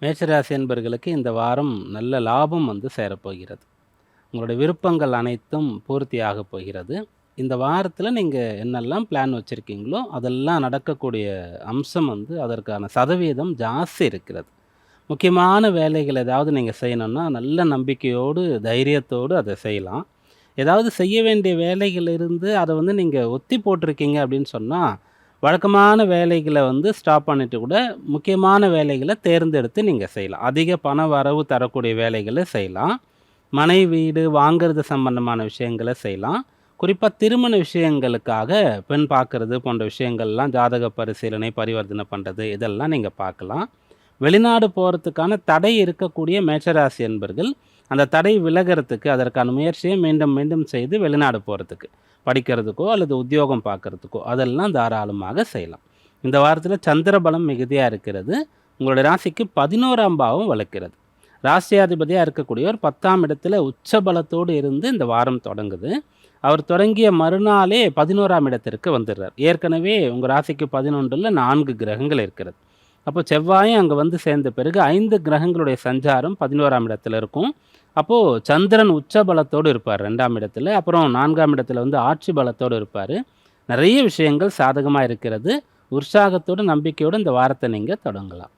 மேஷராசி என்பர்களுக்கு இந்த வாரம் நல்ல லாபம் சேரப்போகிறது. உங்களுடைய விருப்பங்கள் அனைத்தும் பூர்த்தியாகப் போகிறது. இந்த வாரத்தில் நீங்கள் என்னெல்லாம் பிளான் வச்சுருக்கீங்களோ அதெல்லாம் நடக்கக்கூடிய அம்சம் அதற்கான சதவீதம் ஜாஸ்தி இருக்கிறது. முக்கியமான வேலைகள் ஏதாவது நீங்கள் செய்யணும்னா நல்ல நம்பிக்கையோடு தைரியத்தோடு அதை செய்யலாம். ஏதாவது செய்ய வேண்டிய வேலைகள் இருந்து அதை நீங்கள் ஒத்தி போட்டிருக்கீங்க அப்படின்னு சொன்னால் வழக்கமான வேலைகளை ஸ்டாப் பண்ணிட்டு கூட முக்கியமான வேலைகளை தேர்ந்தெடுத்து நீங்கள் செய்யலாம். அதிக பண வரவு தரக்கூடிய வேலைகளை செய்யலாம். மனை வீடு வாங்கிறது சம்பந்தமான விஷயங்களை செய்யலாம். குறிப்பாக திருமண விஷயங்களுக்காக பெண் பார்க்கறது போன்ற விஷயங்கள்லாம் ஜாதக பரிசீலனை பரிவர்த்தனை பண்ணுறது இதெல்லாம் நீங்கள் பார்க்கலாம். வெளிநாடு போகிறதுக்கான தடை இருக்கக்கூடிய மேஷராசி என்பர்கள் அந்த தடை விலகிறதுக்கு அதற்கான முயற்சியை மீண்டும் மீண்டும் செய்து வெளிநாடு போகிறதுக்கு படிக்கிறதுக்கோ அல்லது உத்தியோகம் பார்க்குறதுக்கோ அதெல்லாம் தாராளமாக செய்யலாம். இந்த வாரத்தில் சந்திர பலம் மிகுதியாக இருக்கிறது. உங்களுடைய ராசிக்கு 11ஆம் பாவம் வலுக்கிறது. ராசியாதிபதியாக இருக்கக்கூடியவர் 10ஆம் இடத்துல உச்ச பலத்தோடு இருந்து இந்த வாரம் தொடங்குது. அவர் தொடங்கிய மறுநாளே 11ஆம் இடத்திற்கு வந்துடுறார். ஏற்கனவே உங்கள் ராசிக்கு 11ல் 4 கிரகங்கள் இருக்கிறது. அப்போ செவ்வாயும் அங்கே சேர்ந்த பிறகு 5 கிரகங்களுடைய சஞ்சாரம் 11ஆம் இடத்துல இருக்கும். அப்போது சந்திரன் உச்ச பலத்தோடு இருப்பார் 2ஆம் இடத்துல. அப்புறம் 4ஆம் இடத்துல ஆட்சி பலத்தோடு இருப்பார். நிறைய விஷயங்கள் சாதகமாக இருக்கிறது. உற்சாகத்தோடு நம்பிக்கையோடு இந்த வாரத்தை நீங்கள் தொடங்கலாம்.